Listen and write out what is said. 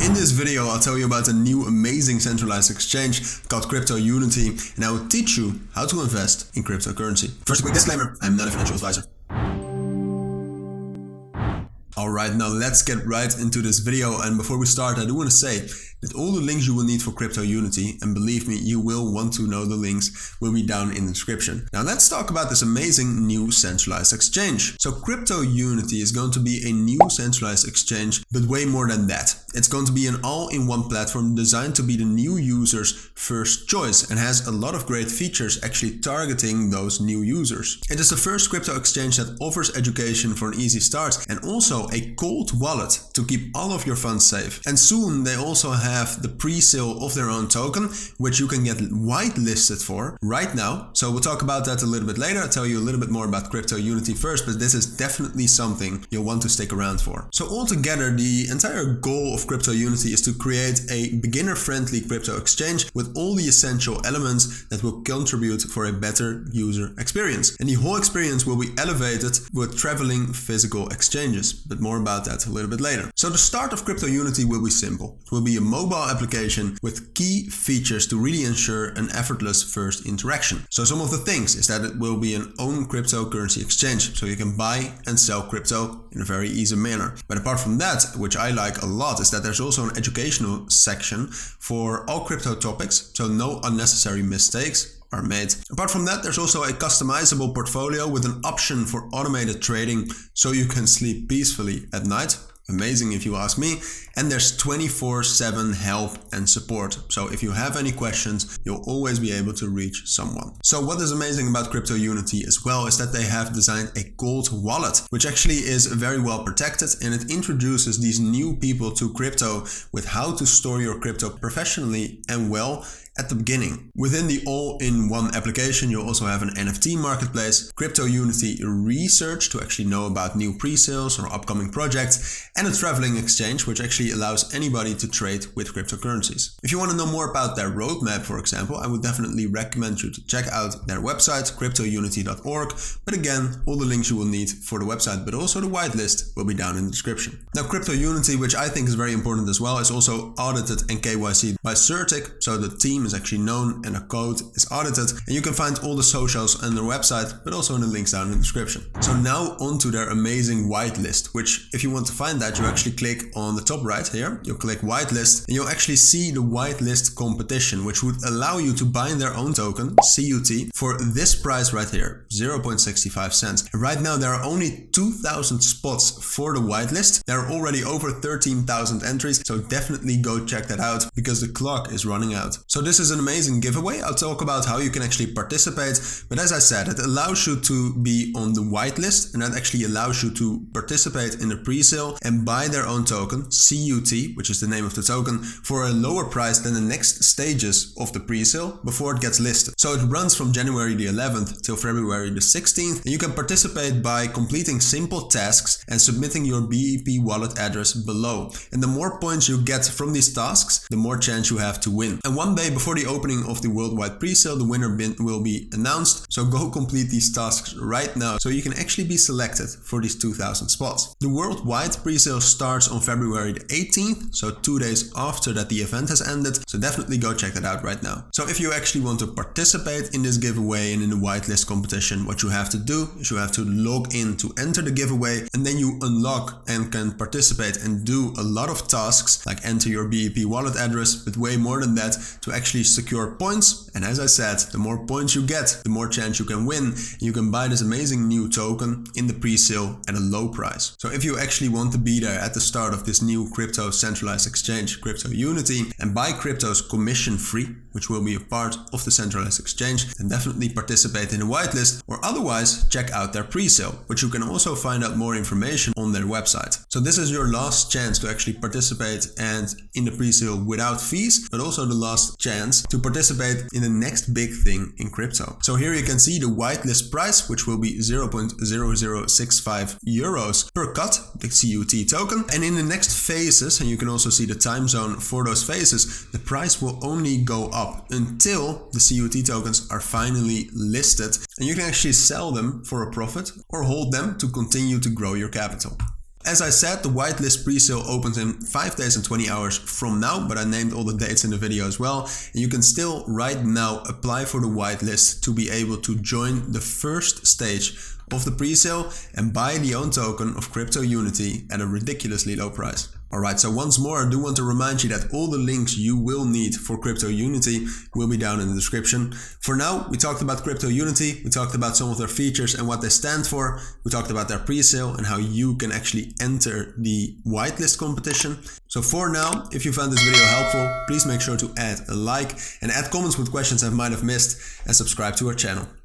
In this video, I'll tell you about a new amazing centralized exchange called CryptoUnity, and I will teach you how to invest in cryptocurrency. First, a quick disclaimer, I'm not a financial advisor. Alright, now let's get right into this video, and before we start I do want to say that all the links you will need for CryptoUnity, and believe me, you will want to know the links, will be down in the description. Now let's talk about this amazing new centralized exchange. So CryptoUnity is going to be a new centralized exchange, but way more than that. It's going to be an all-in-one platform designed to be the new user's first choice and has a lot of great features actually targeting those new users. It is the first crypto exchange that offers education for an easy start and also a cold wallet to keep all of your funds safe. And soon they also have the pre-sale of their own token, which you can get whitelisted for right now. So we'll talk about that a little bit later. I'll tell you a little bit more about CryptoUnity first, but this is definitely something you'll want to stick around for. So altogether, the entire goal of CryptoUnity is to create a beginner-friendly crypto exchange with all the essential elements that will contribute for a better user experience. And the whole experience will be elevated with traveling physical exchanges, but more about that a little bit later. So the start of CryptoUnity will be simple. It will be a mobile application with key features to really ensure an effortless first interaction. So some of the things is that it will be an own cryptocurrency exchange, so you can buy and sell crypto in a very easy manner. But apart from that, which I like a lot, is that there's also an educational section for all crypto topics, so no unnecessary mistakes are made. Apart from that, there's also a customizable portfolio with an option for automated trading, so you can sleep peacefully at night. Amazing if you ask me. And there's 24/7 help and support. So if you have any questions, you'll always be able to reach someone. So what is amazing about CryptoUnity as well is that they have designed a cold wallet, which actually is very well protected, and it introduces these new people to crypto with how to store your crypto professionally and well at the beginning. Within the all-in-one application, you'll also have an NFT marketplace, CryptoUnity research to actually know about new pre-sales or upcoming projects, and a traveling exchange, which actually allows anybody to trade with cryptocurrencies. If you want to know more about their roadmap, for example, I would definitely recommend you to check out their website, cryptounity.org. But again, all the links you will need for the website, but also the whitelist, will be down in the description. Now, CryptoUnity, which I think is very important as well, is also audited and KYC by Certic, so the team is actually known and a code is audited, and you can find all the socials on their website, but also in the links down in the description. So now onto their amazing whitelist, which if you want to find that, you actually click on the top right here, you'll click whitelist, and you'll actually see the whitelist competition, which would allow you to buy their own token, CUT, for this price right here, 0.65 cents. And right now there are only 2,000 spots for the whitelist. There are already over 13,000 entries, so definitely go check that out because the clock is running out. So this is an amazing giveaway. I'll talk about how you can actually participate, but as I said, it allows you to be on the whitelist, and that actually allows you to participate in the pre-sale and buy their own token, CUT, which is the name of the token, for a lower price than the next stages of the pre-sale before it gets listed. So it runs from January the 11th till February the 16th, and you can participate by completing simple tasks and submitting your BEP wallet address below. And the more points you get from these tasks, the more chance you have to win. And one day before the opening of the worldwide pre-sale, the winner will be announced. So go complete these tasks right now so you can actually be selected for these 2,000 spots. The worldwide pre-sale starts on February the 18th, so 2 days after that the event has ended. So definitely go check that out right now. So if you actually want to participate in this giveaway and in the whitelist competition, what you have to do is you have to log in to enter the giveaway, and then you unlock and can participate and do a lot of tasks like enter your BEP wallet address, but way more than that, to actually secure points. And as I said, the more points you get, the more chance you can win. You can buy this amazing new token in the pre-sale at a low price. So if you actually want to be there at the start of this new crypto centralized exchange, CryptoUnity, and buy cryptos commission free, which will be a part of the centralized exchange, then definitely participate in the whitelist, or otherwise check out their pre-sale, which you can also find out more information on their website. So this is your last chance to actually participate and in the pre-sale without fees, but also the last chance to participate in the next big thing in crypto. So here you can see the whitelist price, which will be 0.0065 euros per cut, the CUT token. And in the next phases, and you can also see the time zone for those phases, the price will only go up until the CUT tokens are finally listed, and you can actually sell them for a profit or hold them to continue to grow your capital. As I said, the whitelist pre-sale opens in 5 days and 20 hours from now, but I named all the dates in the video as well. And you can still right now apply for the whitelist to be able to join the first stage of the pre-sale and buy the own token of CryptoUnity at a ridiculously low price. Alright, so once more I do want to remind you that all the links you will need for CryptoUnity will be down in the description. For now, we talked about CryptoUnity, we talked about some of their features and what they stand for, we talked about their pre-sale and how you can actually enter the whitelist competition. So for now, if you found this video helpful, please make sure to add a like and add comments with questions I might have missed and subscribe to our channel.